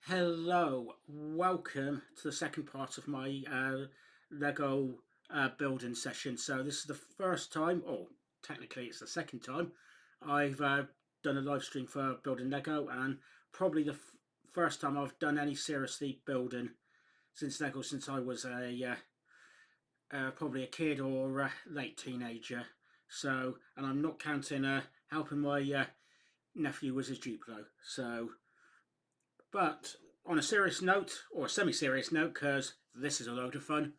Hello, welcome to the second part of my Lego building session. So this is the first time, or technically it's the second time, I've done a live stream for building Lego, and probably the first time I've done any seriously building since Lego, since I was probably a kid or late teenager. So, and I'm not counting helping my nephew with his Duplo. So but on a serious note, or a semi-serious note, because this is a load of fun,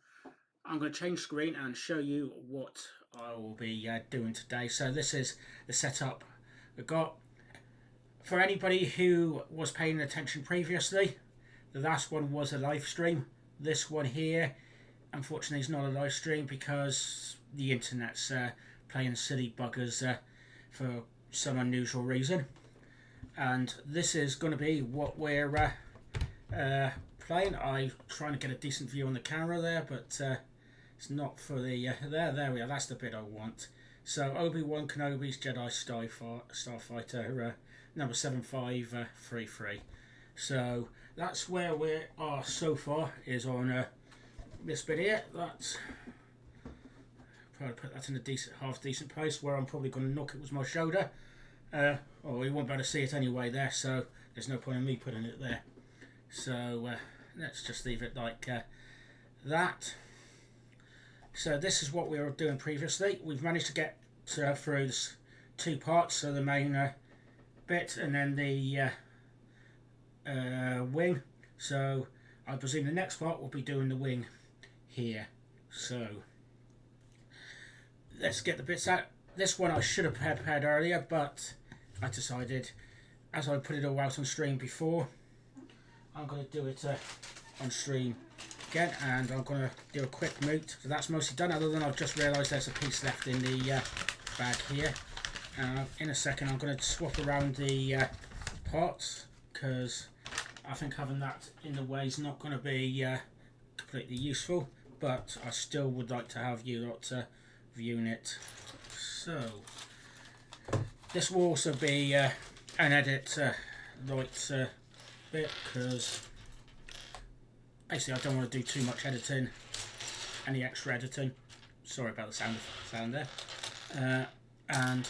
I'm going to change screen and show you what I will be doing today. So this is the setup we've got. For anybody who was paying attention previously, the last one was a live stream. This one here, unfortunately, is not a live stream because the internet's playing silly buggers for some unusual reason. And this is going to be what we're playing. I'm trying to get a decent view on the camera there, but it's not for the there we are, that's the bit I want. So Obi-Wan Kenobi's Jedi Starfighter number 7533. So that's where we are so far, is on this bit here. That's probably put that in a half decent place where I'm probably going to knock it with my shoulder. Or you won't be able to see it anyway there, so there's no point in me putting it there. So let's just leave it like that. So this is what we were doing previously. We've managed to get through this two parts, so the main bit and then the wing. So I presume the next part will be doing the wing here. So let's get the bits out. This one I should have prepared earlier, but I decided, as I put it all out on stream before, I'm going to do it on stream again, and I'm going to do a quick moot. So that's mostly done, other than I've just realised there's a piece left in the bag here. In a second I'm going to swap around the parts, because I think having that in the way is not going to be completely useful, but I still would like to have you lot viewing it. So this will also be an edit light bit, because basically I don't want to do too much editing, any extra editing. Sorry about the sound there. And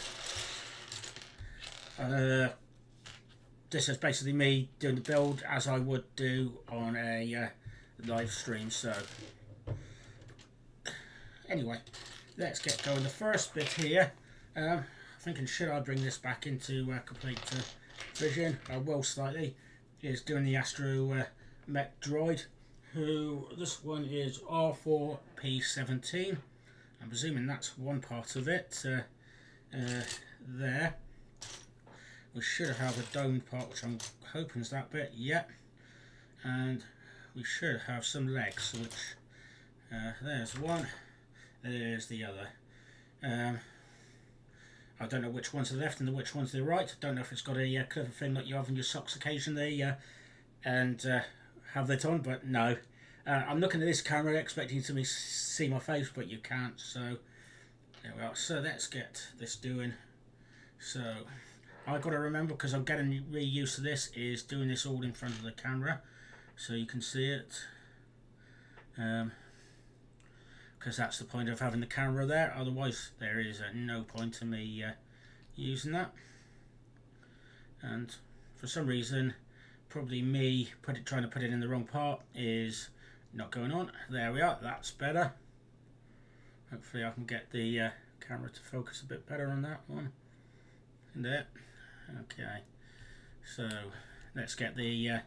this is basically me doing the build as I would do on a live stream. So anyway, let's get going. The first bit here, I'm thinking, should I bring this back into complete vision? I will slightly. Is doing the Astro Mech Droid, who this one is R4P17. I'm presuming that's one part of it. There. We should have a domed part, which I'm hoping is that bit. Yep. And we should have some legs, which there's one. There's the other. I don't know which one's the left and which one's the right. I don't know if it's got a clever thing that you have in your socks occasionally and have that on, but no. I'm looking at this camera expecting to see my face, but you can't. So there we are. So let's get this doing. So I've got to remember, because I'm getting really used to this, is doing this all in front of the camera so you can see it. Because that's the point of having the camera there, otherwise there is no point in me using that. And for some reason, probably me trying to put it in the wrong part is not going on. There we are, that's better. Hopefully I can get the camera to focus a bit better on that one. And there. Okay, so let's get the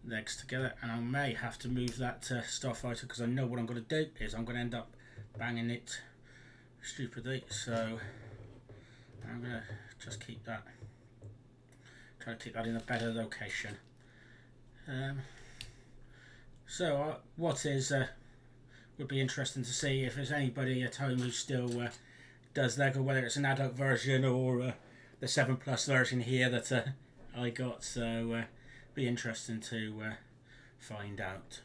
legs together, and I may have to move that Starfighter, because I know what I'm going to do is I'm going to end up banging it stupidly. So I'm going to just keep that, try to keep that in a better location. So what is would be interesting to see if there's anybody at home who still does Lego, whether it's an adult version or the 7+ version here that I got. So be interesting to find out.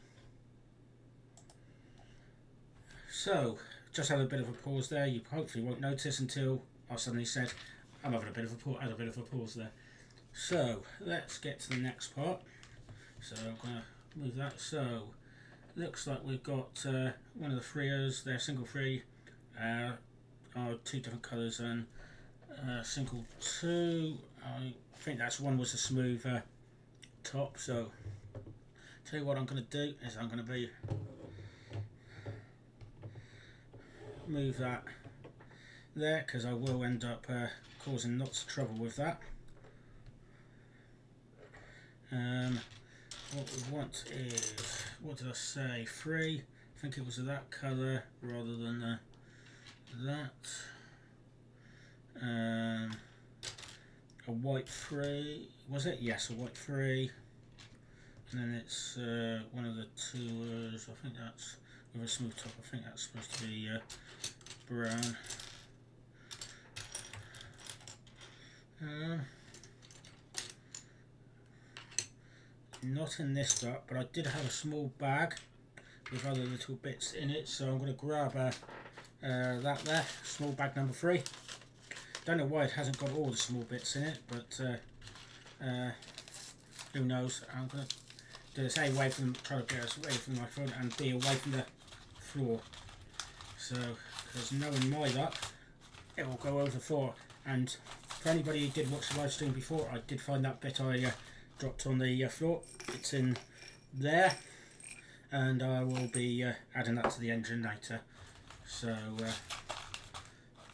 So just had a bit of a pause there. You hopefully won't notice until I suddenly said I'm having a bit of a pause. Had a bit of a pause there. So let's get to the next part. So I'm going to move that. So looks like we've got one of the Frios, they're single free, are two different colours, and single two, I think that's one was a smoother top. So tell you what I'm going to do is I'm going to move that there, because I will end up causing lots of trouble with that. What we want is, what did I say, 3, I think it was that colour rather than that. A white 3, was it? Yes, a white 3. And then it's one of the tours, I think that's with a smooth top, I think that's supposed to be brown. Not in this duck, but I did have a small bag with other little bits in it, so I'm going to grab that there, small bag number 3. Don't know why it hasn't got all the small bits in it, but who knows. I'm going to do this A, away from, try to get us away from my phone, and B, away from the floor. So, because knowing my luck, it will go over the floor. And for anybody who did watch the live stream before, I did find that bit I dropped on the floor. It's in there, and I will be adding that to the engine later. So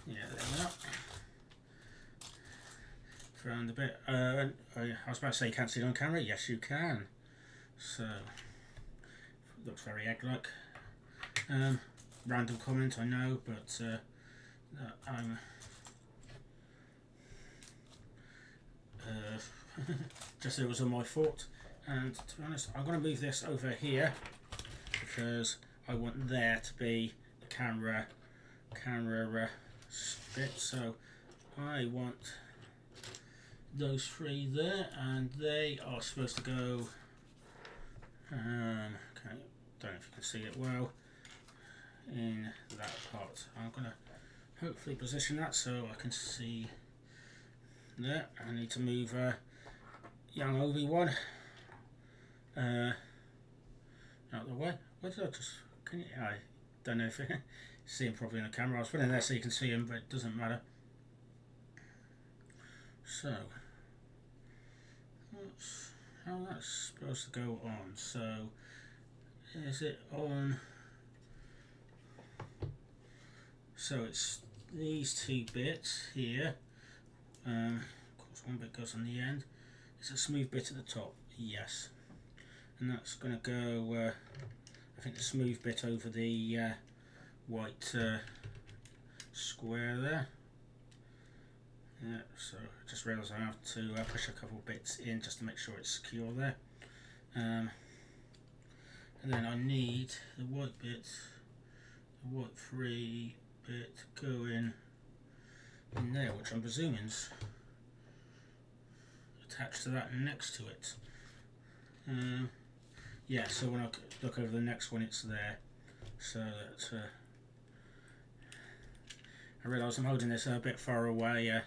yeah, there we are. Found a bit. I was about to say you can't see it on camera. Yes, you can. So looks very egg-like. Random comment, I know, but I'm just it was on my fault. And to be honest, I'm going to move this over here because I want there to be the camera bit. So I want those 3 there, and they are supposed to go. Okay, don't know if you can see it well in that part. I'm going to hopefully position that so I can see there. I need to move young Obi-Wan out of the way. Where did I just, can you, I don't know if you see him properly on the camera. I was putting there so you can see him, but it doesn't matter. So that's how that's supposed to go on. So is it on? So it's these 2 bits here. Of course, one bit goes on the end. It's a smooth bit at the top. Yes, and that's going to go. I think the smooth bit over the white square there. Yeah, so I just realised I have to push a couple bits in just to make sure it's secure there. And then I need the white bit, the white 3 bit going in there, which I'm presuming is attached to that next to it. Yeah, so when I look over the next one, it's there. So that I realise I'm holding this a bit far away.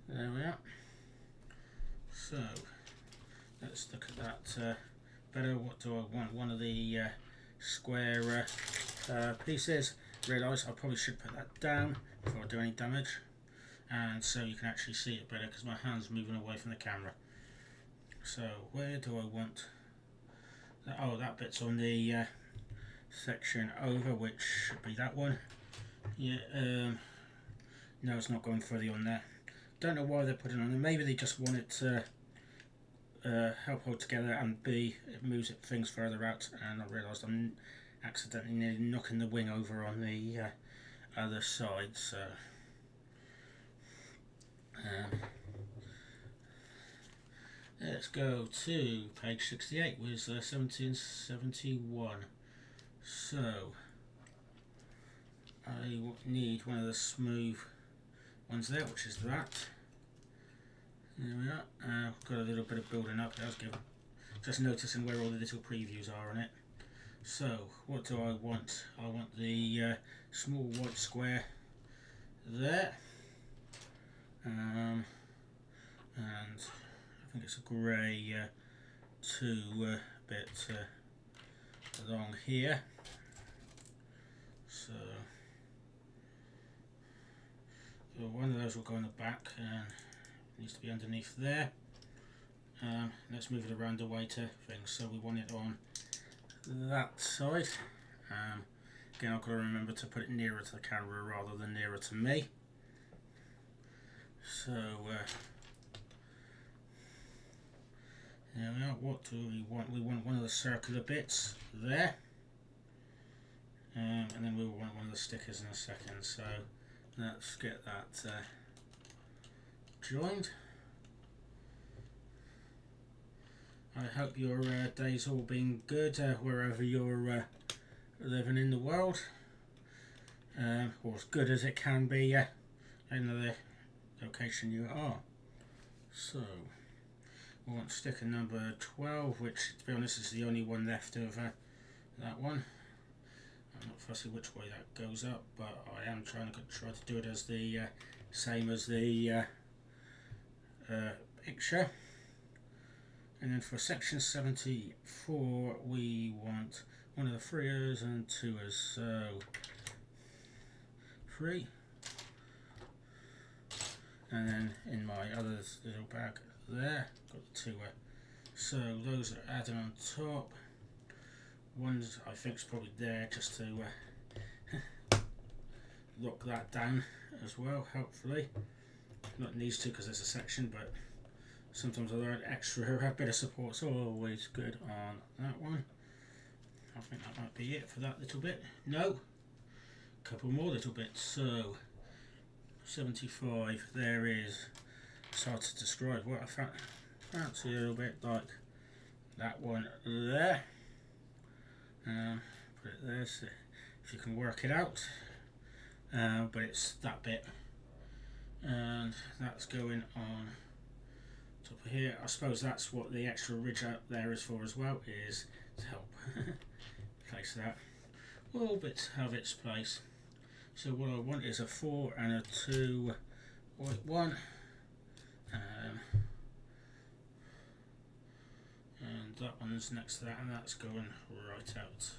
There we are. So let's look at that better. What do I want? One of the square pieces. Realise I probably should put that down before I do any damage, and so you can actually see it better because my hand's moving away from the camera. So where do I want that? Oh, that bit's on the section over, which should be that one. Yeah, no, it's not going fully on there. Don't know why they're putting it on there. Maybe they just want it to help hold together, and B, it moves things further out. And I realised I'm accidentally nearly knocking the wing over on the other side. So let's go to page 68 with 1771. So I need one of the smooth ones there, which is that. There we are. Got a little bit of building up. That's good. Just noticing where all the little previews are on it. So what do I want? I want the small white square there, and I think it's a grey two bit along here. So one of those will go in the back and it needs to be underneath there. Let's move it around the way to things. So we want it on that side. Again, I've got to remember to put it nearer to the camera rather than nearer to me. So there we are. What do we want? We want one of the circular bits there, and then we'll want one of the stickers in a second. So let's get that joined. I hope your day's all been good wherever you're living in the world, or as good as it can be in the location you are. So we want sticker number 12, which to be honest is the only one left of that one. I'm not fussy which way that goes up, but I am trying to do it as the same as the picture. And then for section 74 we want one of the 3's and 2's, so 3. And then in my other little bag there, got the 2. So those are added on top. One's I think is probably there just to lock that down as well, hopefully. Not needs to because there's a section, but sometimes I learn extra bit of support's always good on that one. I think that might be it for that little bit. No, a couple more little bits. So 75, there is, it's hard to describe what I fancy a little bit like that one there. Put it there so if you can work it out, but it's that bit, and that's going on top of here. I suppose that's what the extra ridge out there is for as well, is to help place that. All bits have its place. So what I want is a 4 and a 2 white one, and that one's next to that, and that's going right out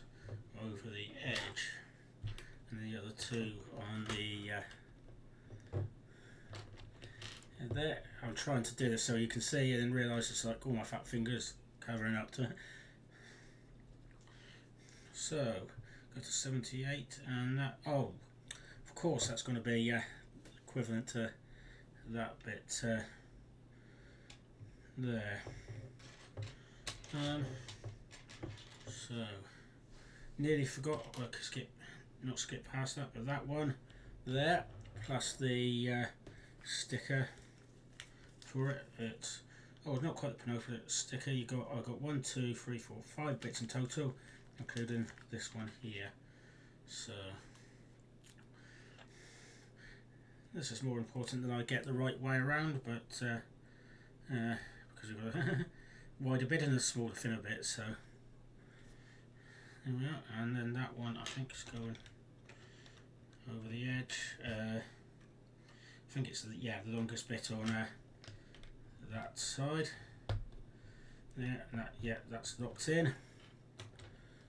over the edge, and the other 2 on the there. I'm trying to do this so you can see and then realise it's like all my fat fingers covering up to it. So go to 78, and that, oh, of course that's going to be equivalent to that bit there. So nearly forgot, I've got to not skip past that, but that one there plus the sticker for it. It's, oh, not quite the penultimate sticker. I got 1, 2, 3, 4, 5 bits in total, including this one here. So this is more important than I get the right way around, but because you've got a wider bit and a smaller thinner bit, so there we are. And then that one I think is going over the edge. I think it's the longest bit on that side there, and that, that's locked in,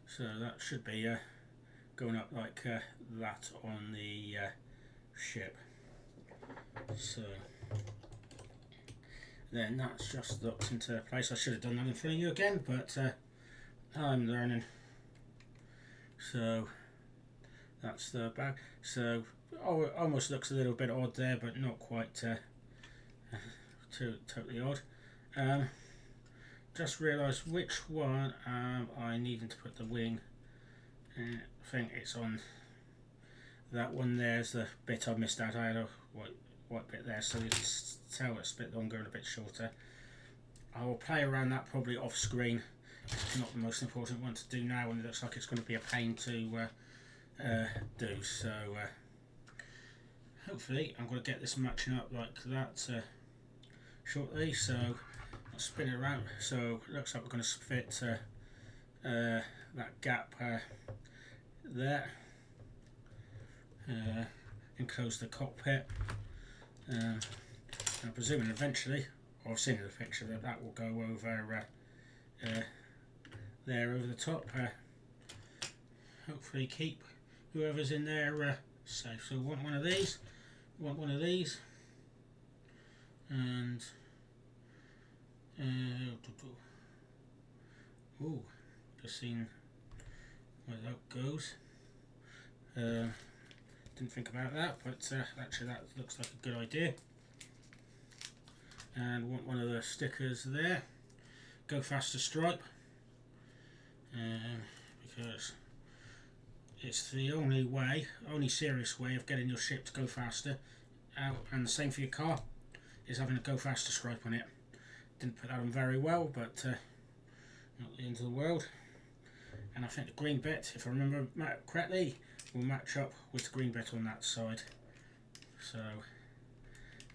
so that should be going up like that on the ship. So then that's just locked into place. I should have done that in front of you again, but I'm learning. So that's the bag. So it almost looks a little bit odd there, but not quite totally odd. Just realised which one I needed to put the wing. I think it's on that one. There's the bit I missed out. I had a white bit there, so you can tell it's a bit longer and a bit shorter. I will play around that probably off screen. It's not the most important one to do now, and it looks like it's going to be a pain to do. So hopefully I'm going to get this matching up like that shortly. So I'll spin it around. So it looks like we're going to fit that gap there, enclose the cockpit. I'm presuming eventually or I've seen in the picture that that will go over there over the top. Hopefully keep whoever's in there safe. So we want one of these, and oh, just seen where that goes. Didn't think about that, but actually that looks like a good idea. And want one of the stickers there. Go faster stripe, because it's the only serious way of getting your ship to go faster out, and the same for your car, is having a go faster stripe on it. Didn't put that on very well, but not the end of the world. And I think the green bit, if I remember correctly, will match up with the green bit on that side. So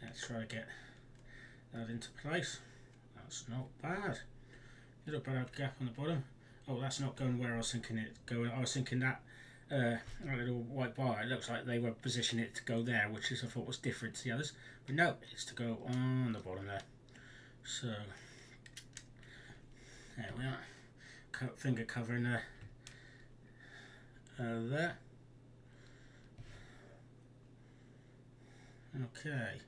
let's try to get that into place. That's not bad. Little bit of gap on the bottom. Oh, that's not going where I was thinking it going. I was thinking that little white bar, it looks like they were positioning it to go there, which is I thought was different to the others. But no, it's to go on the bottom there. So there we are. Finger covering there. Okay,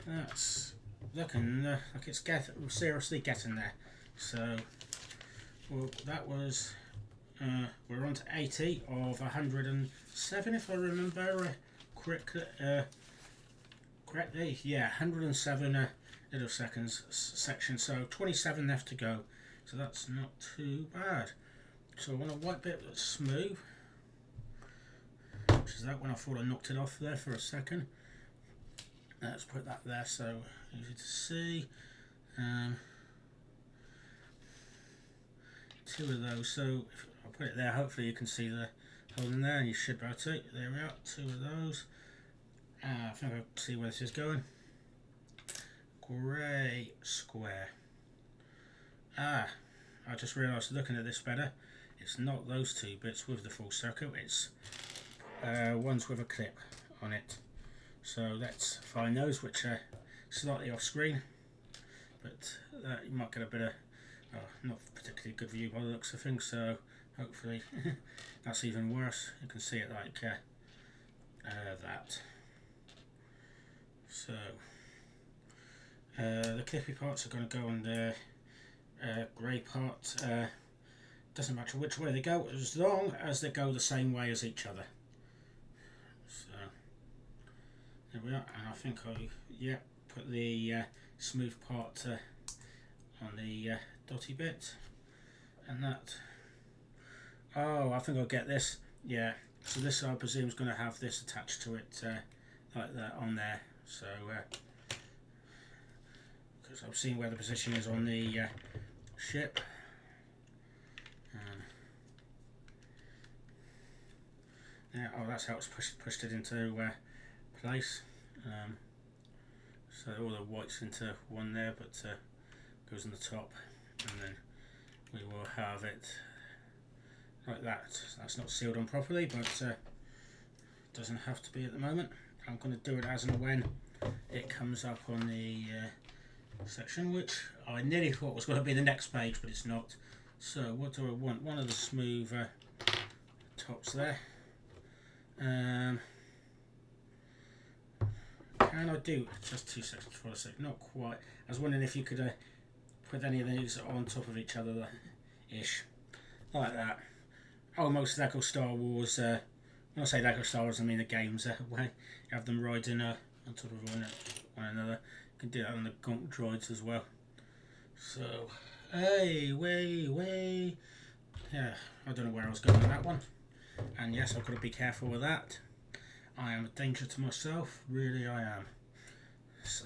that's looking like it's seriously getting there. So, well, that was we're on to 80 of 107, if I remember correctly. Yeah, 107 little seconds section. So 27 left to go. So that's not too bad. So I want a white bit that's smooth, which is that one. I thought I knocked it off there for a second. Let's put that there so easy to see. Two of those. So if I'll put it there. Hopefully you can see the hole in there, and you should be able to. There we are. Two of those. I think I can see where this is going. Grey square. I just realised looking at this better, it's not those two bits with the full circle, it's ones with a clip on it. So let's find those, which are slightly off screen, but you might get a bit of not particularly good view by the looks of things, so hopefully that's even worse. You can see it like that. So the clippy parts are going to go on the grey part. Doesn't matter which way they go, as long as they go the same way as each other. So there we are, and I think I put the smooth part on the dotty bit, and that. Oh, I think I'll get this. Yeah, so this I presume is going to have this attached to it like that on there. So because I've seen where the position is on the ship. Yeah, oh, that's how it's pushed it into place. So all the whites into one there, but goes on the top, and then we will have it like that. That's not sealed on properly, but doesn't have to be at the moment. I'm going to do it as and when it comes up on the section, which I nearly thought was going to be the next page, but it's not. So what do I want? One of the smooth tops there. Can I do just 2 seconds for a sec? Not quite. I was wondering if you could put any of these on top of each other, ish, like that. Almost Lego Star Wars. When I say Lego Star Wars, I mean the games. Where you have them riding on top of one another. You can do that on the Gonk droids as well. So, hey, way. Yeah, I don't know where I was going with that one. And yes, I've got to be careful with that. I am a danger to myself, really I am. So,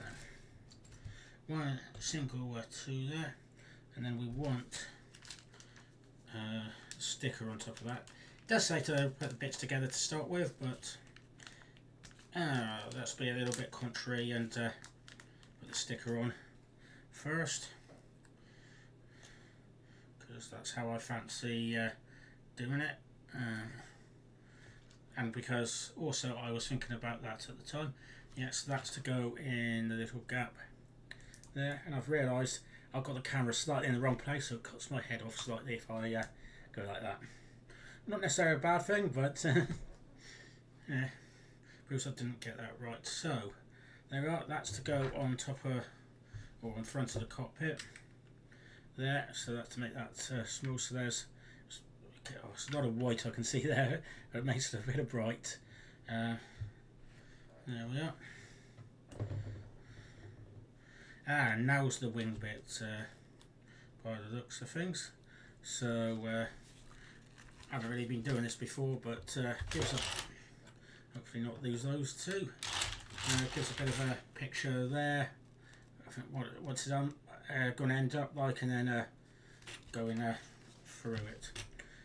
one single two there, and then we want a sticker on top of that. It does say to put the bits together to start with, but let's be a little bit contrary and put the sticker on first, because that's how I fancy doing it. And because also I was thinking about that at the time. Yes, that's to go in the little gap there, and I've realised I've got the camera slightly in the wrong place, so it cuts my head off slightly if I go like that. Not necessarily a bad thing, but yeah, proves I didn't get that right. So there we are. That's to go on top of or in front of the cockpit there. So that's to make that small. So there's a lot of white I can see there. But it makes it a bit of bright. There we are. And now's the wing bit by the looks of things. So I haven't really been doing this before, but gives a hopefully not lose those two. Gives a bit of a picture there. I think what's it going to end up like, and then going through it.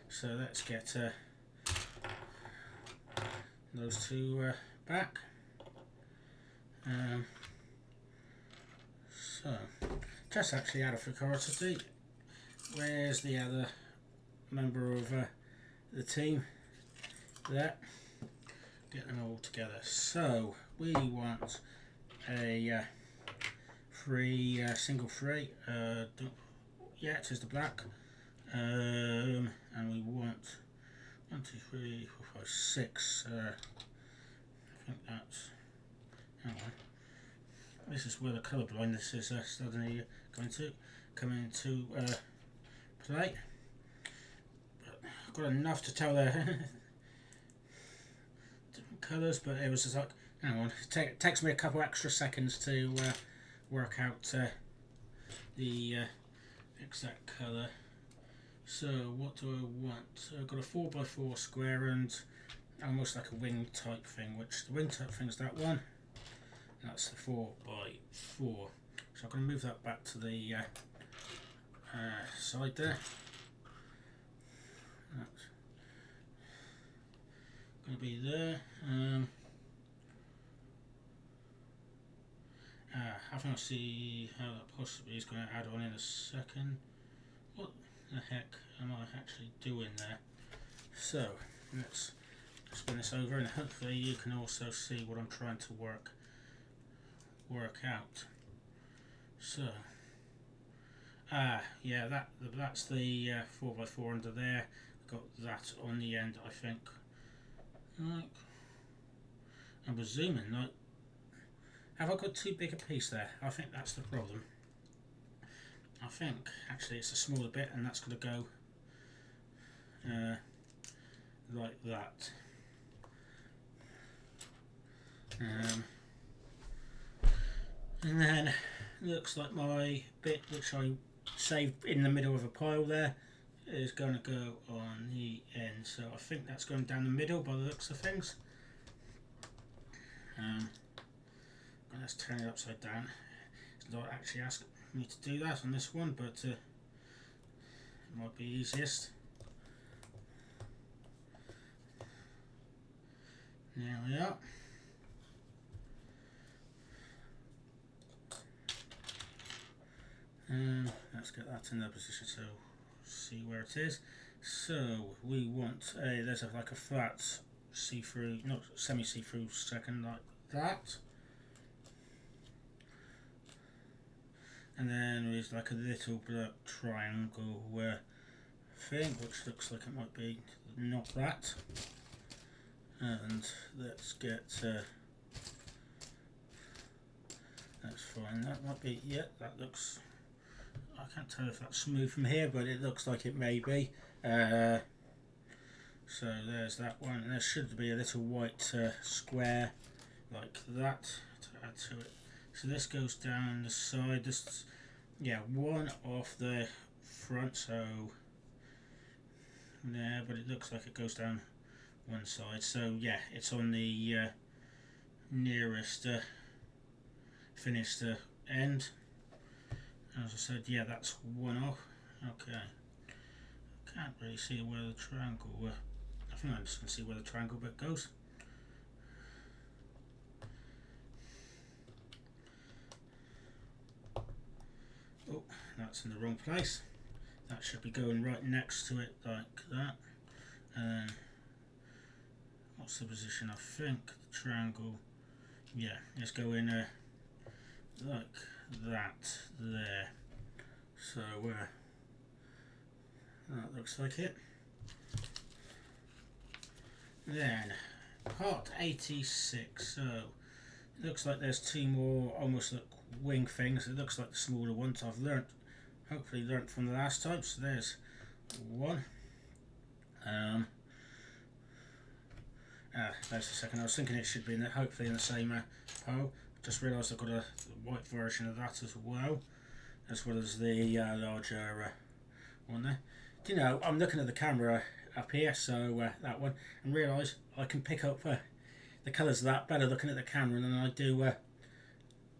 So let's get those two back. So, just actually out of curiosity, where's the other member of the team? There. Get them all together. So, we want a single free. Yeah, it is the black. And we want 1, 2, 3, 4, 5, 6. I think that's. Hang on. This is where the colour blindness is suddenly come into play. But I've got enough to tell the different colours, but it was just like, hang on, it takes me a couple extra seconds to work out the exact colour. So what do I want? So I've got a 4x4 square and almost like a wing type thing, which the wing type thing is that one. That's the 4x4. So I'm going to move that back to the side there. That's going to be there. I think I'll see how that possibly is going to add on in a second. What the heck am I actually doing there? So let's spin this over, and hopefully you can also see what I'm trying to work out. So yeah, that's the 4x4 under there. Got that on the end, I think. Like, I'm presuming, like, have I got too big a piece there? I think that's the problem. I think actually it's a smaller bit, and that's going to go like that. And then looks like my bit, which I saved in the middle of a pile there, is going to go on the end. So I think that's going down the middle by the looks of things. Let's turn it upside down. It's not actually asking me to do that on this one, but it might be easiest. There we are. Let's get that in the position to see where it is. So we want there's like a flat see-through, not semi-see-through second like that. And then there's like a little black triangle thing, which looks like it might be not that. And let's get that's fine. That might be, yeah, that looks, I can't tell if that's smooth from here, but it looks like it may be. So there's that one, and there should be a little white square like that to add to it. So this goes down the side. This, yeah, one off the front. So there, but it looks like it goes down one side. So yeah, it's on the nearest finished end. As I said, yeah, that's one off. Okay, can't really see where the triangle. I think I just can see where the triangle bit goes. Oh, that's in the wrong place. That should be going right next to it like that. And what's the position? I think the triangle, yeah, let's go in like that there. So that looks like it. Then part 86. So it looks like there's two more almost like wing things. It looks like the smaller ones. I've hopefully learnt from the last time. So there's one. There's the second. I was thinking it should be hopefully in the same pole. Just realised I've got a white version of that as well as the larger one there. Do you know, I'm looking at the camera up here, so that one, and realise I can pick up the colours of that better looking at the camera than I do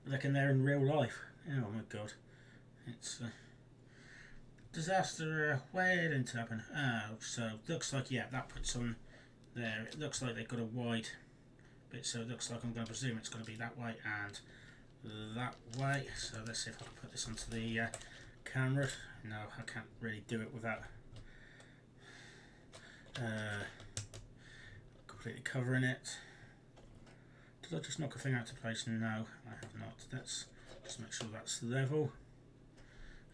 looking there in real life. Oh my god, it's disaster waiting to happen. Oh, so looks like, yeah, that puts on there. It looks like they've got a wide bit, so it looks like I'm going to presume it's going to be that way and that way. So let's see if I can put this onto the camera. No, I can't really do it without completely covering it. Did I just knock a thing out of place? No, I have not. Let's just make sure that's level.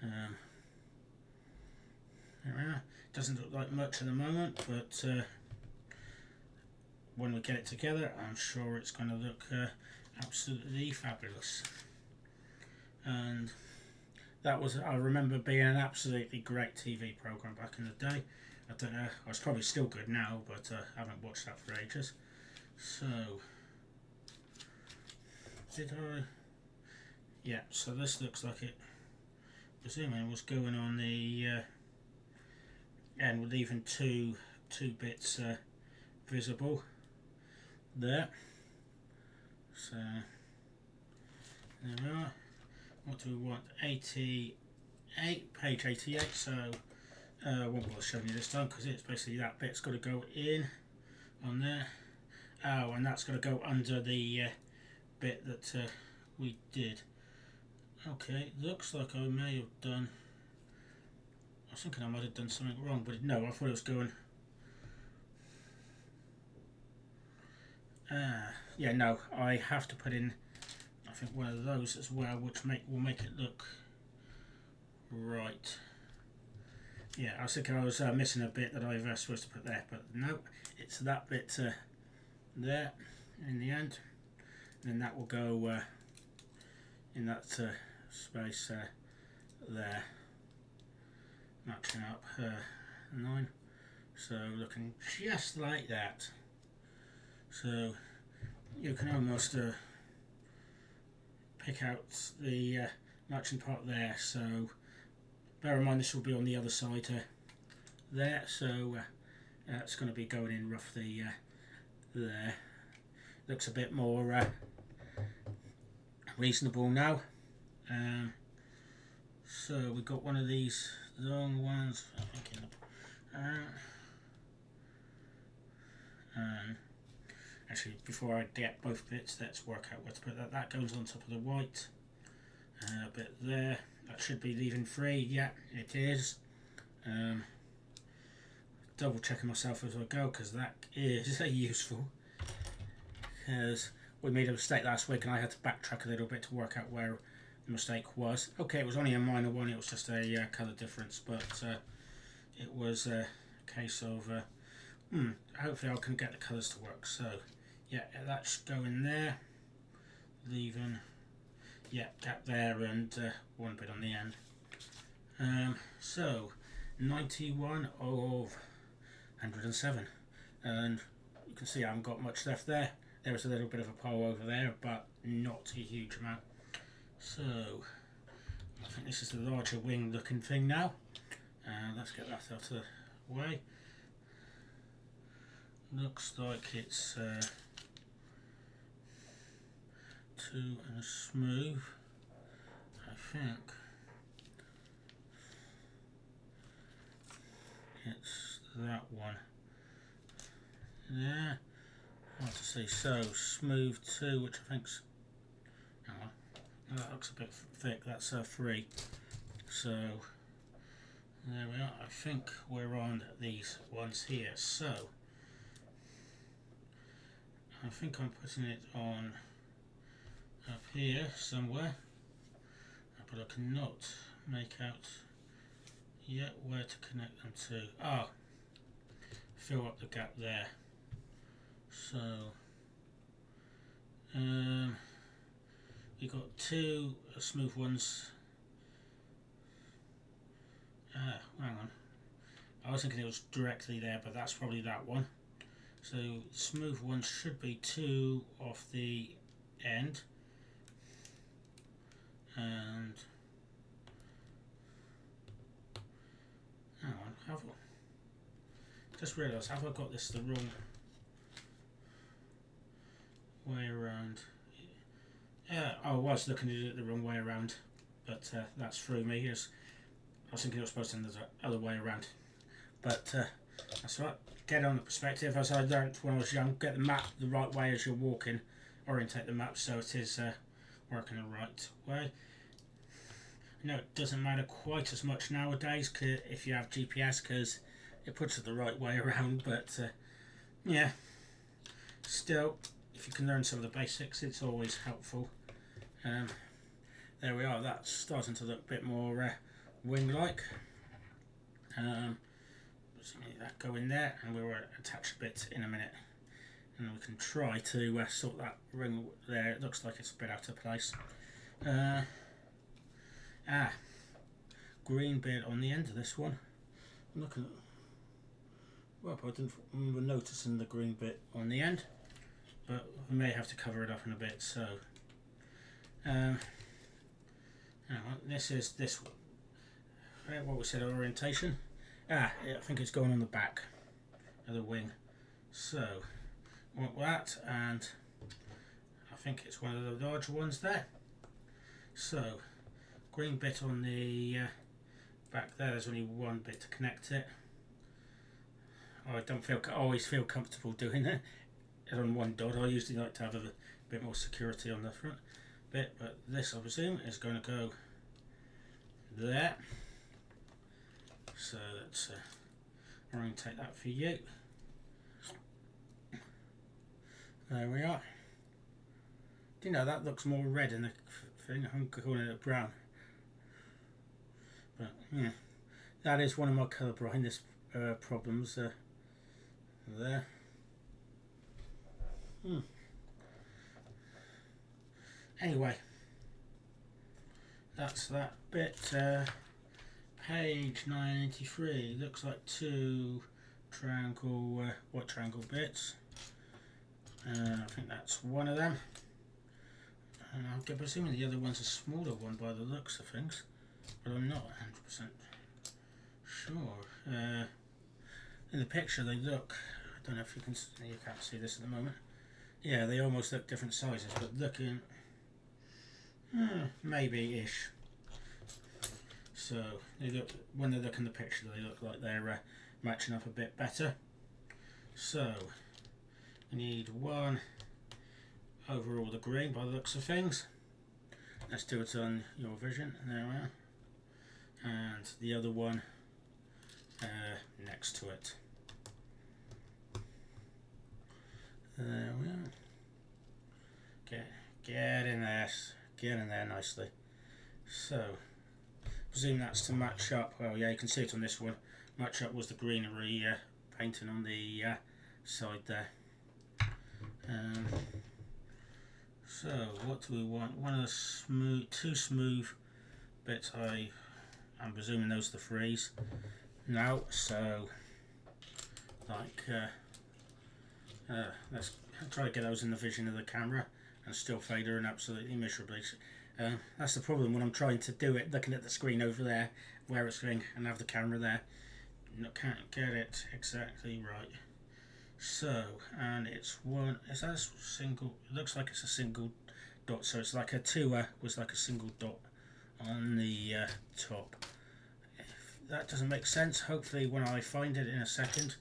There we are. Doesn't look like much at the moment, but when we get it together, I'm sure it's going to look absolutely fabulous. And that was, I remember, being an absolutely great TV program back in the day. I don't know, it's probably still good now, but I haven't watched that for ages. So, did I? Yeah, so this looks like it, presuming, was going on the end with even two bits visible there. So there we are. What do we want? 88, page 88. So I won't bother showing you this time because it's basically that bit's got to go in on there. Oh, and that's got to go under the bit that we did. Okay, looks like I may have done. I was thinking I might have done something wrong, but no, I thought it was going. Yeah, no, I have to put in, I think, one of those as well, which will make it look right. Yeah, I was thinking I was missing a bit that I was supposed to put there, but no, it's that bit there in the end, and then that will go in that space there, matching up 9, so looking just like that. So you can almost pick out the matching part there. So bear in mind this will be on the other side there. So it's going to be going in roughly there. Looks a bit more reasonable now. So we've got one of these long ones. I think actually, before I get both bits, let's work out where to put that. That goes on top of the white bit there. That should be leaving free. Yeah, it is. Double checking myself as I go because that is useful. Because we made a mistake last week and I had to backtrack a little bit to work out where the mistake was. Okay, it was only a minor one. It was just a colour difference, but it was a case of hopefully I can get the colours to work. So yeah, that should go in there, leaving gap there and one bit on the end. So 91 of 107, and you can see I haven't got much left there. There was a little bit of a pole over there, but not a huge amount. So I think this is the larger wing looking thing now. Let's get that out of the way. Looks like it's 2 and a smooth, I think. It's that one there. What to see? So smooth 2, which I think's. That looks a bit thick. That's 3. So there we are. I think we're on these ones here. So I think I'm putting it on up here somewhere. but I cannot make out yet where to connect them to. Ah, fill up the gap there. So you've got two smooth ones. Hang on. I was thinking it was directly there, but that's probably that one. So smooth one should be two off the end, and hang on, just realised, have I got this the wrong way around? I was looking at it the wrong way around, but that's through me. I was thinking it was supposed to be the other way around, but that's right. Get on the perspective, as I learnt when I was young. Get the map the right way as you're walking. Orientate the map so it is working the right way. I know it doesn't matter quite as much nowadays if you have GPS, because it puts it the right way around, but yeah, still, if you can learn some of the basics, it's always helpful. There we are, that's starting to look a bit more wing-like. That go in there, and we'll attach a bit in a minute, and we can try to sort that ring there. It looks like it's a bit out of place. Green bit on the end of this one. I'm looking at, well, I didn't remember noticing the green bit on the end, but we may have to cover it up in a bit. So this is this what we said, orientation. I think it's going on the back of the wing, so I want that, and I think it's one of the larger ones there. So green bit on the back there. There's only one bit to connect it. I don't always feel comfortable doing it on one dot. I usually like to have a bit more security on the front bit, but this, I presume, is going to go there. So let's orientate that for you. There we are. Do you know that looks more red in the thing? I'm calling it brown. But yeah, that is one of my colour blindness problems there. Anyway, that's that bit. Page 93 looks like two triangle, white triangle bits. I think that's one of them. And I'm presuming the other one's a smaller one by the looks of things, but I'm not 100% sure. In the picture they look, I don't know if you can't see this at the moment. Yeah, they almost look different sizes, but looking, maybe-ish. So they look, when they look in the picture, they look like they're matching up a bit better. So we need one over all the green by the looks of things. Let's do it on your vision. There we are. And the other one next to it. There we are. Get in there. Get in there nicely. So presume that's to match up. Well, yeah, you can see it on this one. Match up was the greenery painting on the side there. So what do we want? One of the two smooth bits. I'm presuming those are the threes. Now, so like let's try to get those in the vision of the camera and still fader and absolutely miserably. That's the problem when I'm trying to do it, looking at the screen over there where it's going and have the camera there. Can't get it exactly right. So, and it's one, is that a single, it looks like it's a single dot, so it's like a two was like a single dot on the top. If that doesn't make sense, hopefully when I find it in a second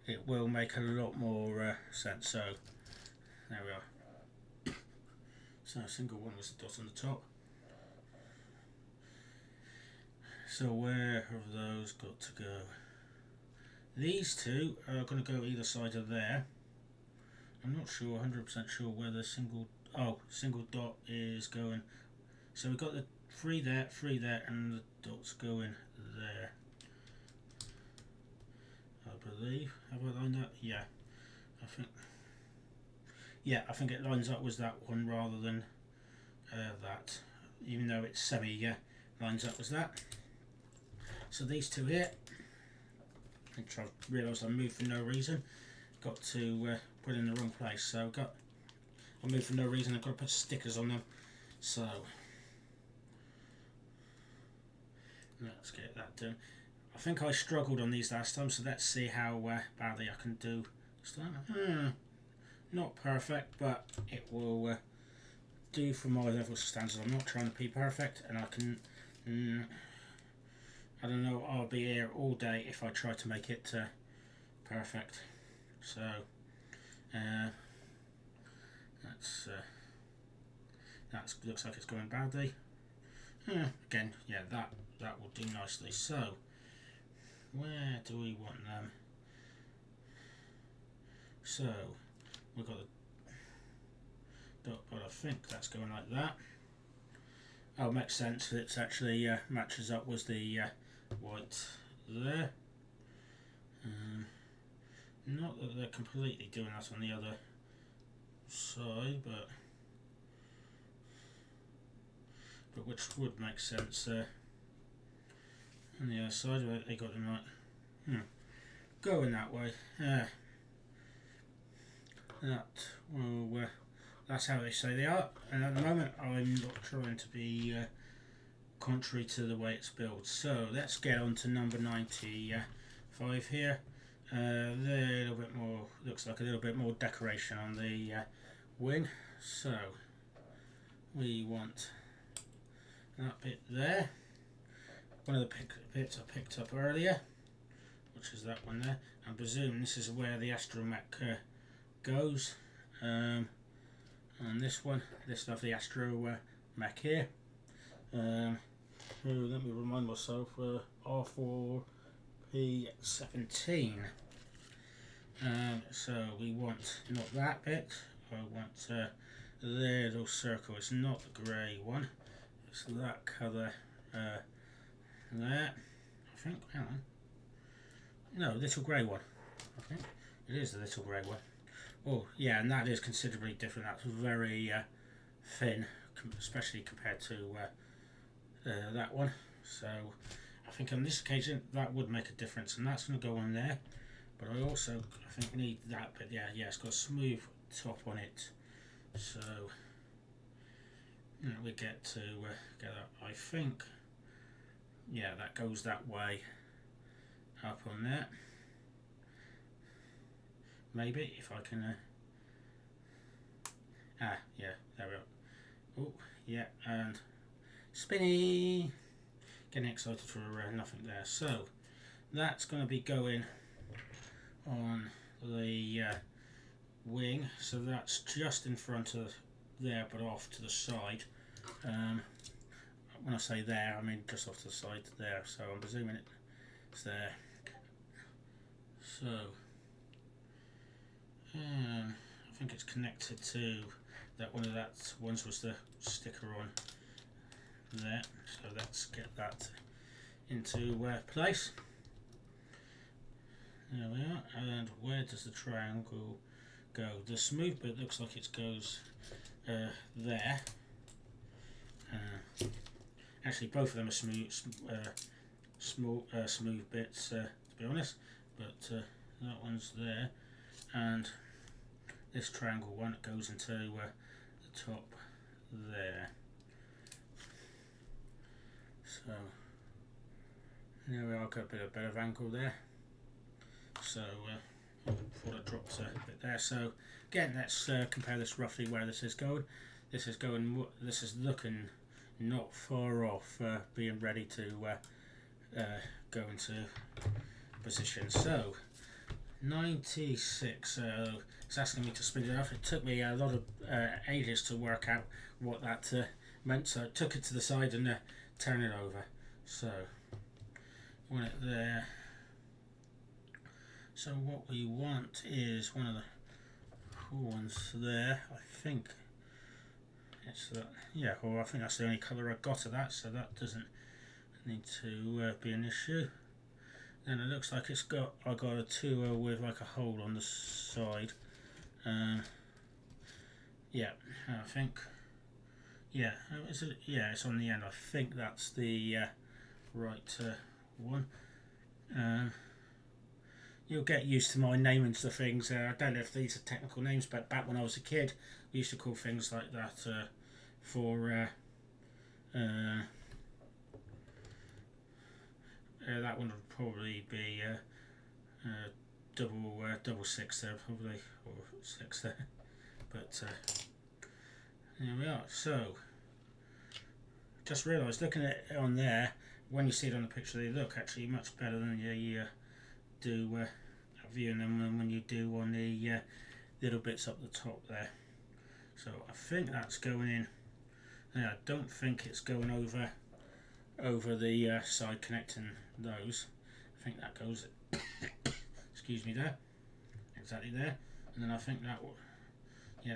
it will make a lot more sense. So there we are. So a single one was the dot on the top. So where have those got to go? These two are going to go either side of there. I'm not sure, 100% sure where the single dot is going. So we've got the 3 there, and the dots going there. I believe. Have I lined up? Yeah, I think. Yeah, I think it lines up with that one rather than that. Even though it's semi, lines up with that. So these two here, which I've realised I moved for no reason, got to put in the wrong place. So I moved for no reason. I've got to put stickers on them. So let's get that done. I think I struggled on these last time, so let's see how badly I can do this time. Not perfect, but it will do for my level standards. I'm not trying to be perfect, and I can. I don't know. I'll be here all day if I try to make it perfect. So that looks like it's going badly. Again, yeah, that will do nicely. So where do we want them? So we've got the dot, but I think that's going like that. Oh, makes sense. It's actually matches up with the white there. Not that they're completely doing that on the other side, but which would make sense there. On the other side, they got them right. Going that way. That's how they say they are. And at the moment, I'm not trying to be contrary to the way it's built. So let's get on to number 95 here. A little bit more, looks like a little bit more decoration on the wing. So we want that bit there. One of the bits I picked up earlier, which is that one there. I presume this is where the astromech goes. And this one, this lovely astromech here. Let me remind myself, R4P17. So we want not that bit. I want the little circle. It's not the grey one. It's that colour there. I think. Hang on. No, little grey one. I think it is the little grey one. Oh yeah, and that is considerably different. That's very thin, especially compared to that one. So I think on this occasion that would make a difference, and that's going to go on there. But I also, I think, need that bit. Yeah, it's got a smooth top on it. So we get to get that. I think, yeah, that goes that way up on there. Maybe if I can. Yeah, there we go. Oh, yeah, and spinny. Getting excited for nothing there. So that's going to be going on the wing. So that's just in front of there, but off to the side. When I say there, I mean just off to the side there. So I'm presuming it's there. So I think it's connected to that one of that ones was the sticker on there. So let's get that into place. There we are. And where does the triangle go? The smooth bit looks like it goes there. Actually, both of them are smooth bits, to be honest. But that one's there, and this triangle one goes into the top there. So there we are, got a bit of better angle there. So before I dropped a bit there. So again, let's compare this roughly where this is going. This is looking not far off being ready to go into position. So 96. It's asking me to spin it off. It took me a lot of ages to work out what that meant. So I took it to the side and turn it over. So want it there. So what we want is one of the cool ones there. I think it's yeah, well I think that's the only colour I got of that, so that doesn't need to be an issue. Then it looks like I got a 2 with like a hole on the side. Yeah, I think, yeah, yeah, it's on the end. I think that's the right one. You'll get used to my naming to things. I don't know if these are technical names, but back when I was a kid, we used to call things like that for that one would probably be double six there, probably, or six there. But here we are. So, just realised, looking at it on there, when you see it on the picture, they look actually much better than you do viewing them when you do on the little bits up the top there. So I think that's going in. I don't think it's going over the side connecting those. I think that goes excuse me, there, exactly there, and then I think that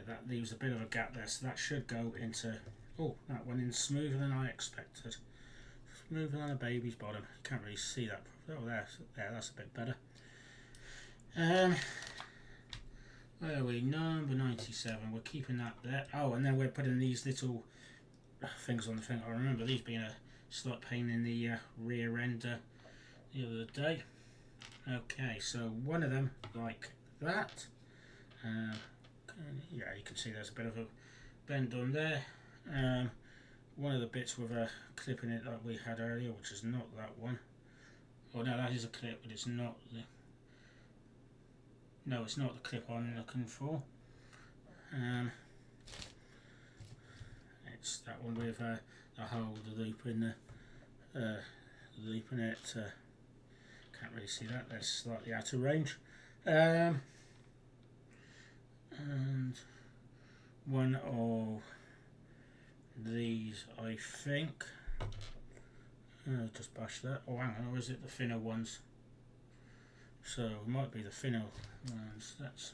that leaves a bit of a gap there, so that should go into, oh, that went in smoother than I expected, smoother than a baby's bottom. You can't really see that. Oh, there, that's a bit better. Where are we? Number 97. We're keeping that there. Oh, and then we're putting these little things on the thing. I remember these being a slight pain in the rear end the other day. Okay, so one of them like that. Yeah, you can see there's a bit of a bend on there. One of the bits with a clip in it like we had earlier, which is not that one. Oh no, that is a clip, but it's not the... No, it's not the clip I'm looking for. It's that one with the hole, the loop in it. Can't really see that. That's slightly out of range. And one of these, I think. Just bash that. Oh, hang on, or is it the thinner ones? So it might be the thinner ones. Let's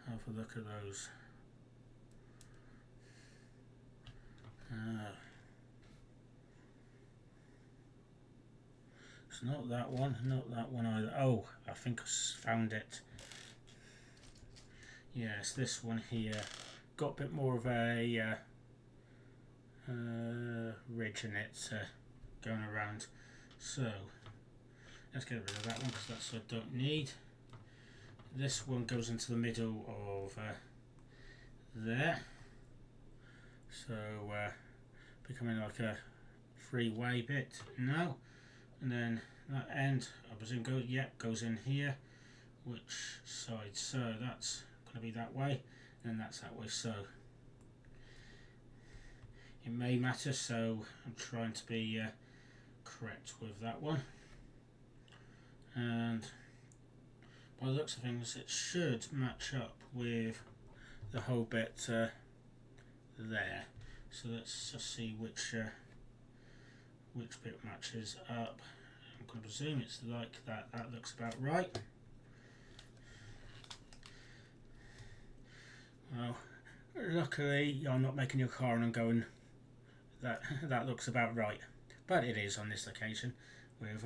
have a look at those. It's not that one, not that one either. Oh, I think I found it. Yes, this one here. Got a bit more of a ridge in it going around. So let's get rid of that one because that's what I don't need. This one goes into the middle of there. So becoming like a three-way bit now. And then that end, I presume, goes in here. Which side? So that's going to be that way, and that's that way. So it may matter. So I'm trying to be correct with that one. And by the looks of things, it should match up with the whole bit there. So let's just see which bit matches up. I'm going to presume it's like that. That looks about right. Well, luckily I'm not making your car and going, that looks about right. But it is on this occasion with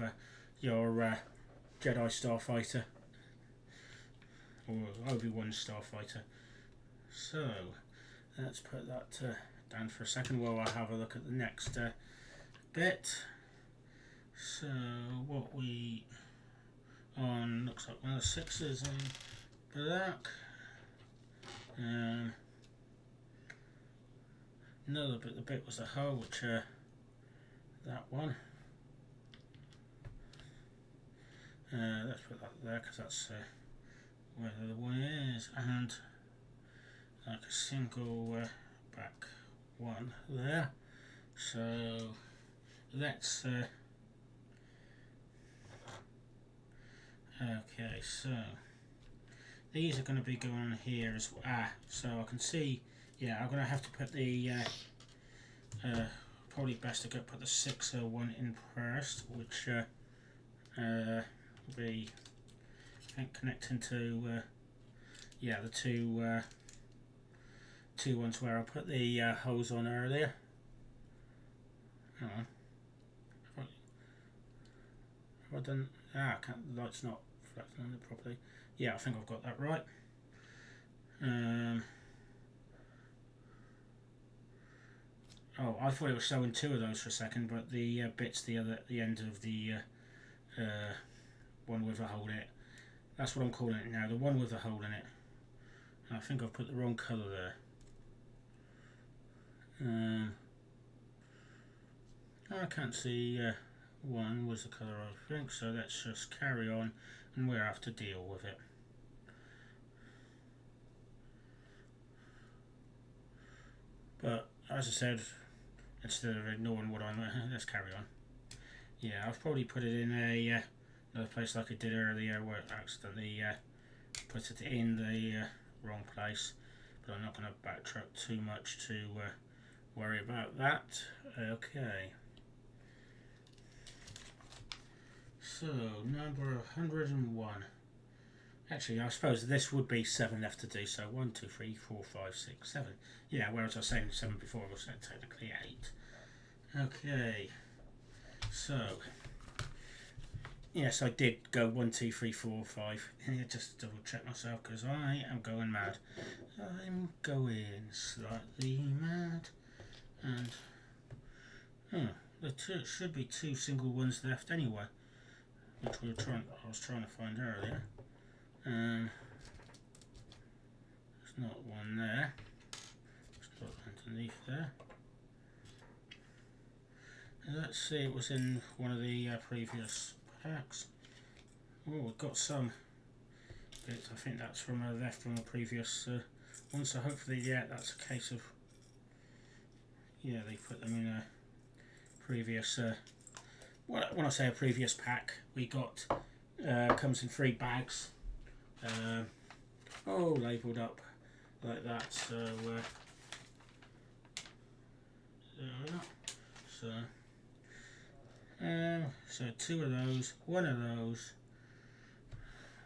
your Jedi Starfighter or Obi-Wan Starfighter. So let's put that down for a second while I have a look at the next bit. So what we on looks like one of the sixes in black. Another bit, the bit was the hole, which that one. Let's put that there because that's where the one is, and like a single back one there. So let's okay, so these are going to be going on here as well. So I can see, yeah, I'm going to have to put the probably best to put the 601 in first, which will be, I think, connecting to yeah, the two two ones where I put the holes on earlier. Hang on. Have I done? I can't. The light's not reflecting on it properly. Yeah, I think I've got that right. Oh, I thought it was showing two of those for a second, but the bit's the end of the one with a hole in it. That's what I'm calling it now, the one with a hole in it. And I think I've put the wrong colour there. I can't see one was the colour I think, so let's just carry on and we'll have to deal with it. But as I said, instead of ignoring what I'm let's carry on. Yeah, I've probably put it in another place like I did earlier where I accidentally put it in the wrong place, but I'm not going to backtrack too much to worry about that. Okay, so number 101. Actually, I suppose this would be 7 left to do, so 1, 2, 3, 4, 5, 6, 7. Yeah, whereas I was saying 7 before, I was saying technically 8. Okay, so yes, I did go 1, 2, 3, 4, 5. Just double check myself because I am going mad. I'm going slightly mad, and there should be 2 single ones left anyway, which I was trying to find earlier. There's not one there. It's not underneath there. Let's see, it was in one of the previous packs. Oh, we've got some bits. I think that's from left from a previous one. So hopefully, yeah, that's a case of they put them in a previous. When I say a previous pack, we got comes in 3 bags. Labelled up like that. So there we are. So 2 of those, 1 of those,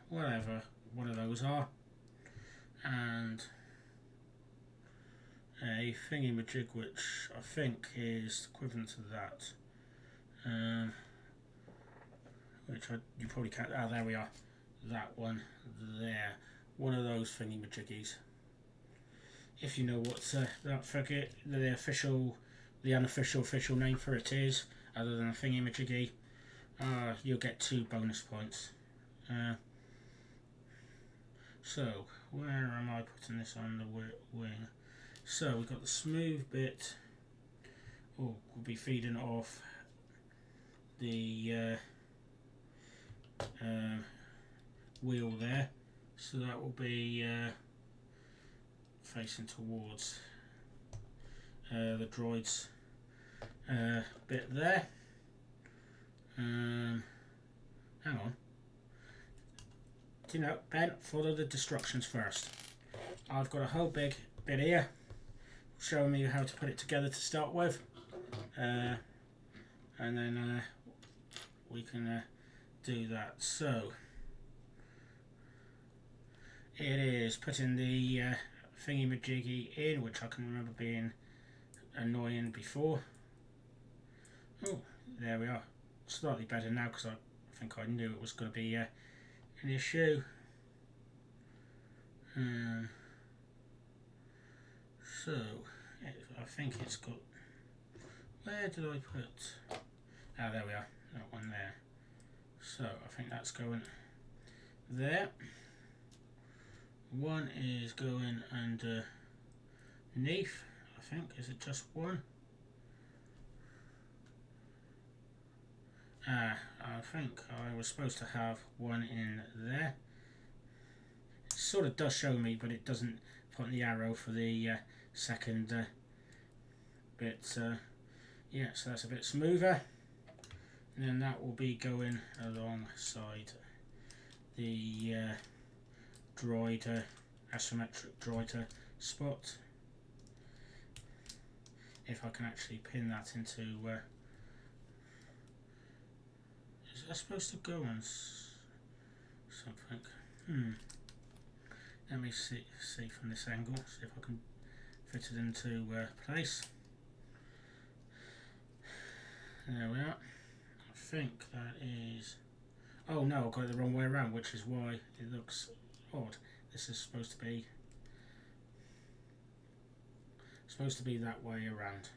whatever one of those are, and a thingy-majig which I think is equivalent to that, which you probably can't. There we are. That one there. One of those thingy-majiggies. If you know what that figure, the unofficial official name for it is, other than a thingy-majiggy, you'll get 2 bonus points. So, where am I putting this on the wing? So, we've got the smooth bit. We'll be feeding off the wheel there. So that will be facing towards the droid's bit there. Hang on. Do you know, Ben, follow the instructions first. I've got a whole big bit here showing me how to put it together to start with, and then we can do that. So it is putting the thingy-majiggy in, which I can remember being annoying before. Oh, there we are. Slightly better now because I think I knew it was going to be an issue. So I think it's got. Where did I put? There we are. That one there. So I think that's going there. One is going underneath. I think. Is it just one? I think I was supposed to have one in there. It sort of does show me, but it doesn't put the arrow for the second bit. Yeah, so that's a bit smoother. And then that will be going alongside the droid, asymmetric droid spot. If I can actually pin that into. Is that supposed to go on something? Let me see from this angle. See if I can fitted into place. There we are. I think that is... Oh no, I got it the wrong way around, which is why it looks odd. This is supposed to be that way around.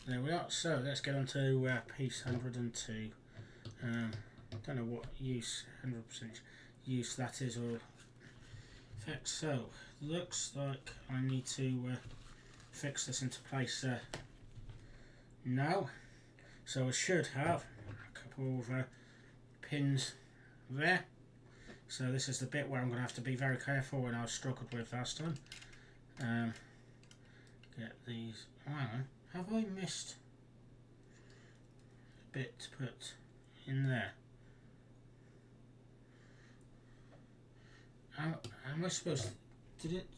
There we are. So let's get on to piece 102. Don't know what use 100% use that is or effect. So looks like I need to fix this into place now. So I should have a couple of pins there. So this is the bit where I'm going to have to be very careful, and I've struggled with last time. Get these. Oh, hang on. Have I missed a bit to put in there? Am I supposed to... Did it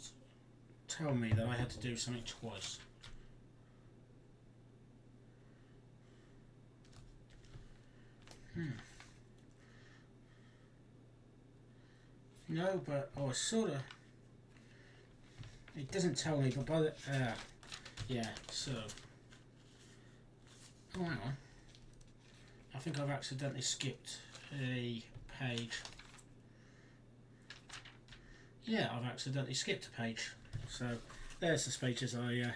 tell me that I had to do something twice? No, but I was sort of... It doesn't tell me, but by the... yeah, so... Oh, hang on. I think I've accidentally skipped a page. Yeah, I've accidentally skipped a page. So, there's the pages I'm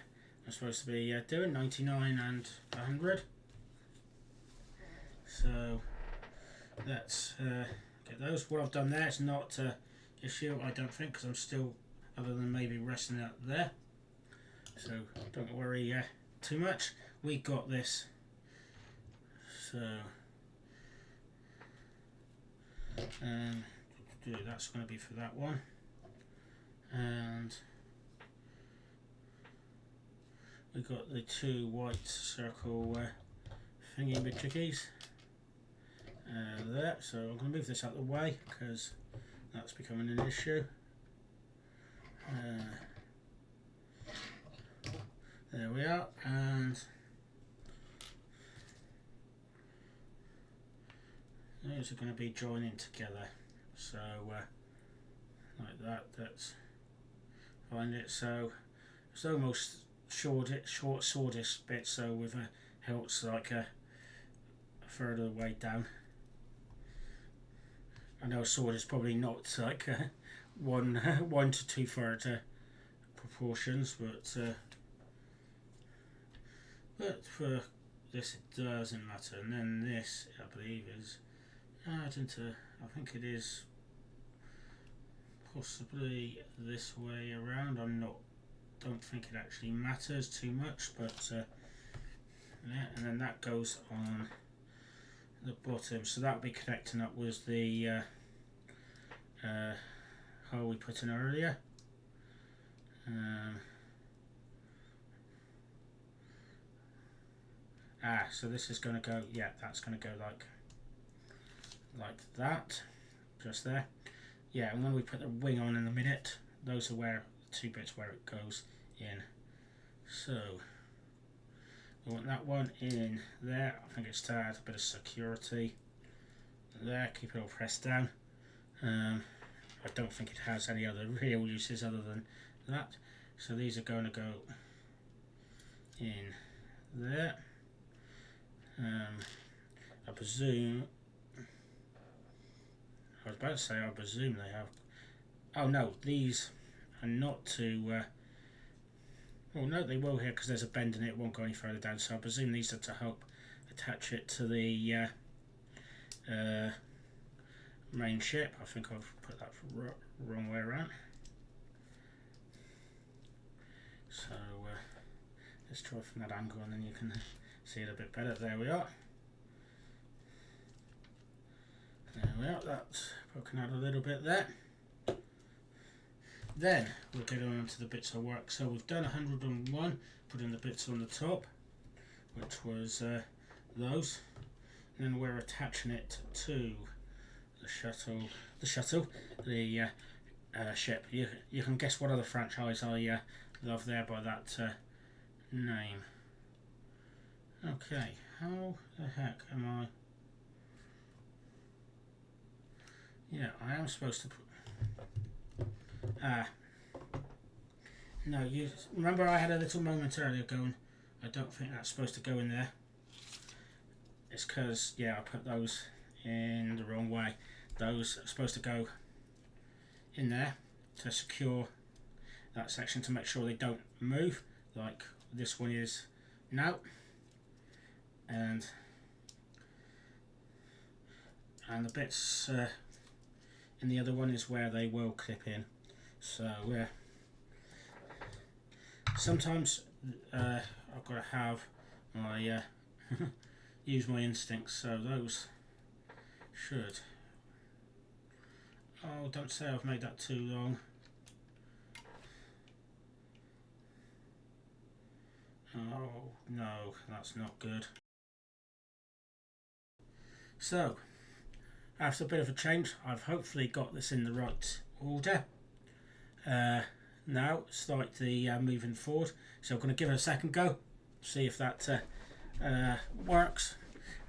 supposed to be doing, 99 and 100. So, let's get those. What I've done there is not issue, I don't think, because I'm still, other than maybe resting out there. So, don't worry too much. We got this. So, that's going to be for that one. And we got the two white circle thingy majiggies there. So I'm going to move this out of the way because that's becoming an issue. There we are, and those are going to be joining together. So like that. That's find it. So it's almost short swordish bit. So with a hilts like a further way down. I know a sword is probably not like 1 to 2/3 proportions, but for this it doesn't matter. And then this, I believe, is I think it is possibly this way around. Don't think it actually matters too much, but yeah. And then that goes on the bottom, so that'll be connecting up with the hole we put in earlier. So this is going to go, yeah, that's going to go like that, just there. Yeah, and when we put the wing on in a minute, those are where the two bits where it goes in. So we want that one in there. I think it's to add a bit of security there, keep it all pressed down. I don't think it has any other real uses other than that. So these are going to go in there. I presume, I was about to say I presume they have, oh no, these are not to, well no, they will here because there's a bend in it, it won't go any further down, so I presume these are to help attach it to the main ship. I think I've put that wrong way around. So let's try from that angle and then you can see it a bit better. There we are. There we are, that's poking out a little bit there. Then we'll get on to the bits of work. So we've done 101, put in the bits on the top, which was those. And then we're attaching it to the shuttle, the ship. You can guess what other franchise I love there by that name. Okay, how the heck am I? Yeah, I am supposed to put... No, you remember I had a little moment earlier going, I don't think that's supposed to go in there. It's because, yeah, I put those in the wrong way. Those are supposed to go in there to secure that section to make sure they don't move, like this one is now. And the bits in the other one is where they will clip in. So sometimes I've got to have my use my instincts. So those should. Oh, don't say I've made that too long. Oh no, that's not good. So after a bit of a change, I've hopefully got this in the right order. Now start the moving forward. So I'm going to give it a second go, see if that works,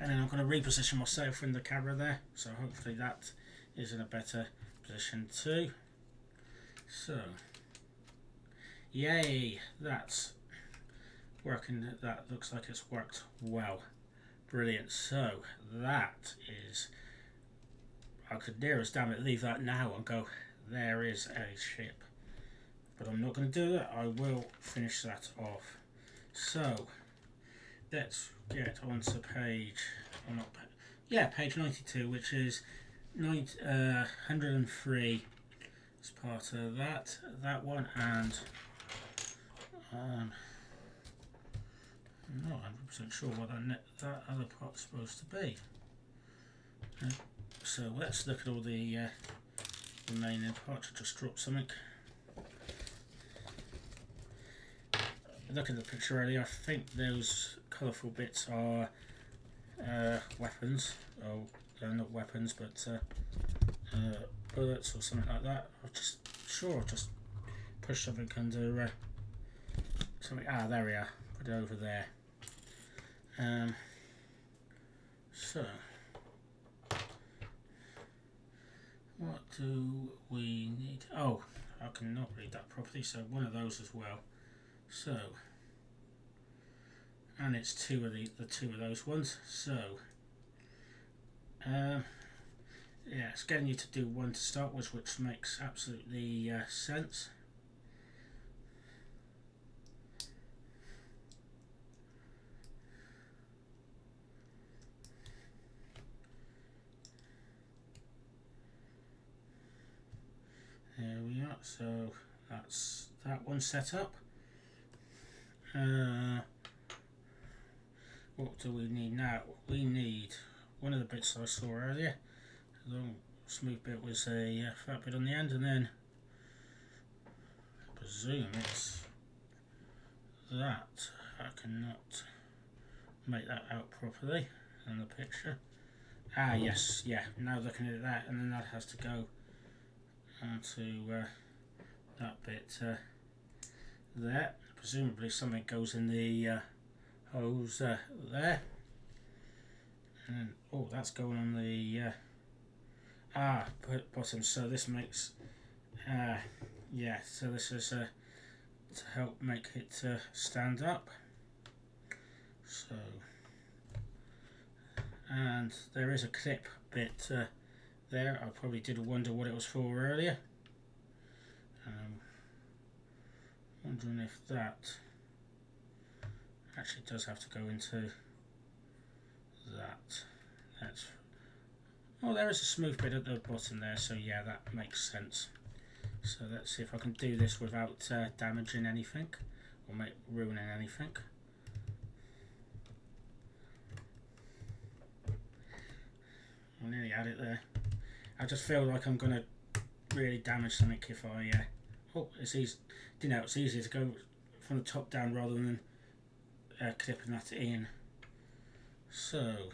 and then I'm going to reposition myself in the camera there. So hopefully that is in a better position too. So yay, that's working. That looks like it's worked well. Brilliant. So that is, I could near as damn it leave that now and go, there is a ship. But I'm not going to do that. I will finish that off. So let's get onto page, or not, yeah, page 92, which is 103 as part of that one, and I'm not 100% sure what that other part's supposed to be. So let's look at all the remaining parts. I just dropped something. Look at the picture earlier. I think those colourful bits are weapons. Oh, they're not weapons, but bullets or something like that. I'll just push something under something. Ah, there we are. Put it over there. So what do we need? Oh, I cannot read that properly, so one of those as well. So, and it's two of the two of those ones. So yeah, it's getting you to do one to start with, which makes absolutely sense. There we are. So that's that one set up. What do we need now? We need one of the bits I saw earlier. The long smooth bit was a fat bit on the end, and then I presume it's that. I cannot make that out properly in the picture. Ah, yes, yeah. Now looking at that, and then that has to go onto that bit there. Presumably something goes in the hose there, and then, oh, that's going on the bottom. So this makes yeah. So this is to help make it stand up. So, and there is a clip bit there. I probably did wonder what it was for earlier. Wondering if that actually does have to go into that. That's, oh, there is a smooth bit at the bottom there, so yeah, that makes sense. So let's see if I can do this without damaging anything or ruining anything. I nearly had it there. I just feel like I'm going to really damage something if I oh, it's easy. You know, it's easier to go from the top down rather than clipping that in. So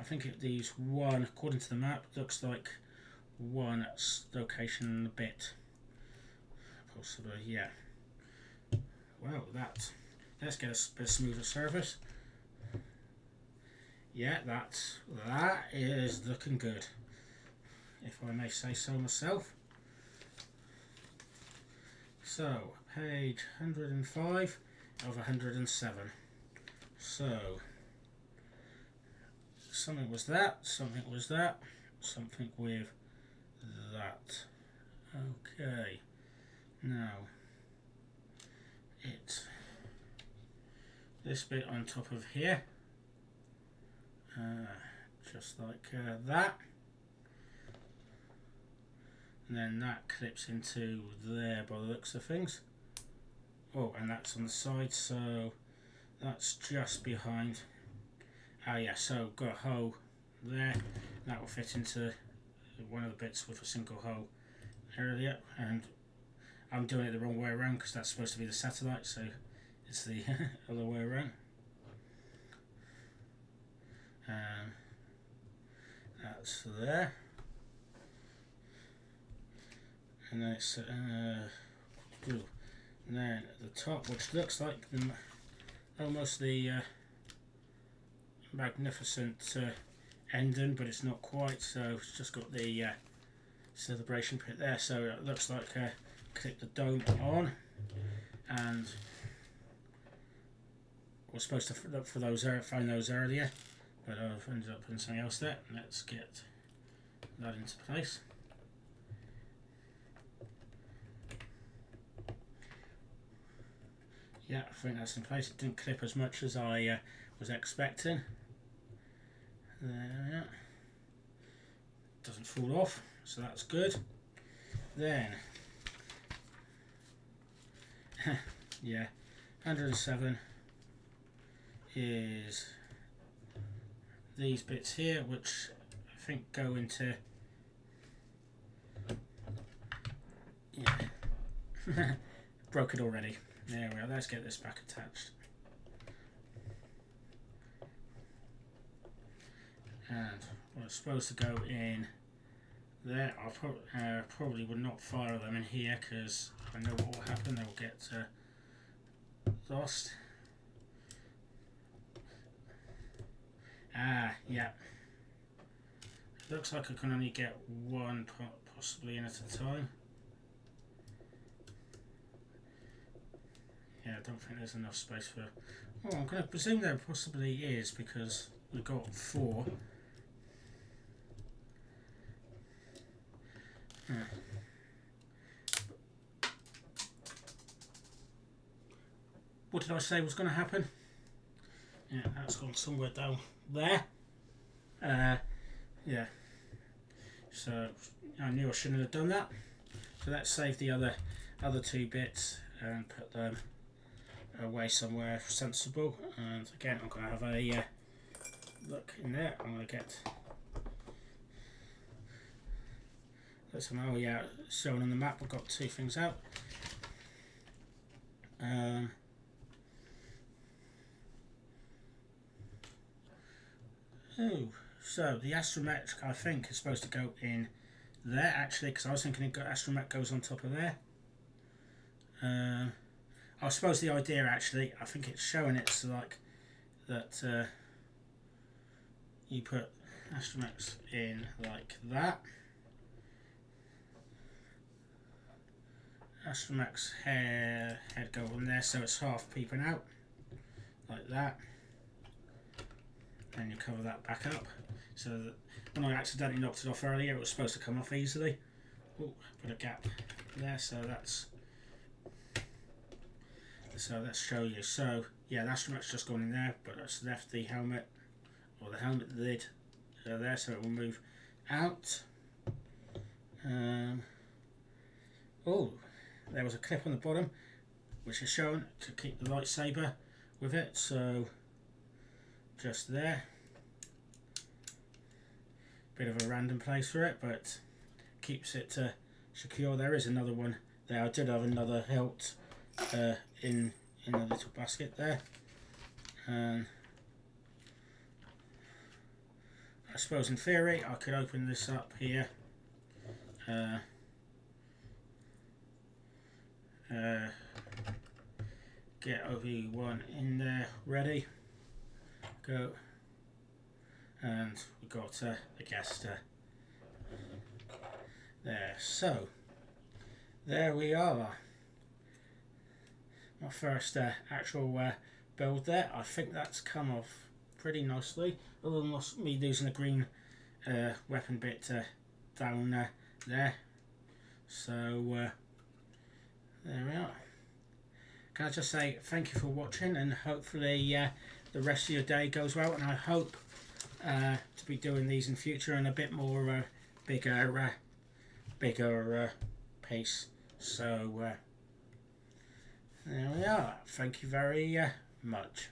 I think it leaves one, according to the map, looks like one location a bit. Possibly, yeah. Well, let's get a bit smoother surface. Yeah, that is looking good, if I may say so myself. So page 105 of 107. So, something was that, something was that, something with that. Okay, now it's this bit on top of here, just like that, and then that clips into there by the looks of things. Oh, and that's on the side, so that's just behind. Ah, yeah, so got a hole there. That will fit into one of the bits with a single hole earlier, and I'm doing it the wrong way around because that's supposed to be the satellite, so it's the other way around. That's there, and then it's and then at the top, which looks like almost the magnificent ending, but it's not quite, so it's just got the celebration pit there, so it looks like click the dome on, and we're supposed to look for those, find those earlier, but I've ended up putting something else there. Let's get that into place. Yeah, I think that's in place. It didn't clip as much as I was expecting. There, doesn't fall off, so that's good. Then, yeah, 107 is these bits here, which I think go into, yeah, broke it already. There we are, let's get this back attached. And we're supposed to go in there. I probably would not fire them in here because I know what will happen, they will get lost. Ah, yeah. Looks like I can only get one possibly in at a time. Yeah, I don't think there's enough space for... Oh, I'm going to presume there possibly is because we've got 4. What did I say was going to happen? Yeah, that's gone somewhere down there. Yeah. So I knew I shouldn't have done that. So let's save the other 2 bits and put them away somewhere sensible. And again, I'm going to have a look in there. I'm going to get... Oh yeah, shown on the map, I've got 2 things out. Oh, so the astromech I think is supposed to go in there actually, because I was thinking astromech goes on top of there. I suppose the idea actually, I think it's showing it's like that you put astromechs in like that. Astromech's head go on there, so it's half peeping out like that. And you cover that back up so that when I accidentally knocked it off earlier, it was supposed to come off easily. Oh, put a gap there, so let's show you. So yeah, the astromech's just gone in there, but it's left the helmet or the helmet lid there, so it will move out. Oh, there was a clip on the bottom which is shown to keep the lightsaber with it, so just there. Bit of a random place for it, but keeps it secure. There is another one there. I did have another hilt in the little basket there, and I suppose in theory I could open this up here, get Obi-Wan in there ready, go, and we've got the guest there. So there we are. my first actual build there. I think that's come off pretty nicely, other than me losing a green weapon bit down there. So there we are. Can I just say thank you for watching, and hopefully the rest of your day goes well, and I hope to be doing these in future in a bit more bigger pace. So there we are. Thank you very much.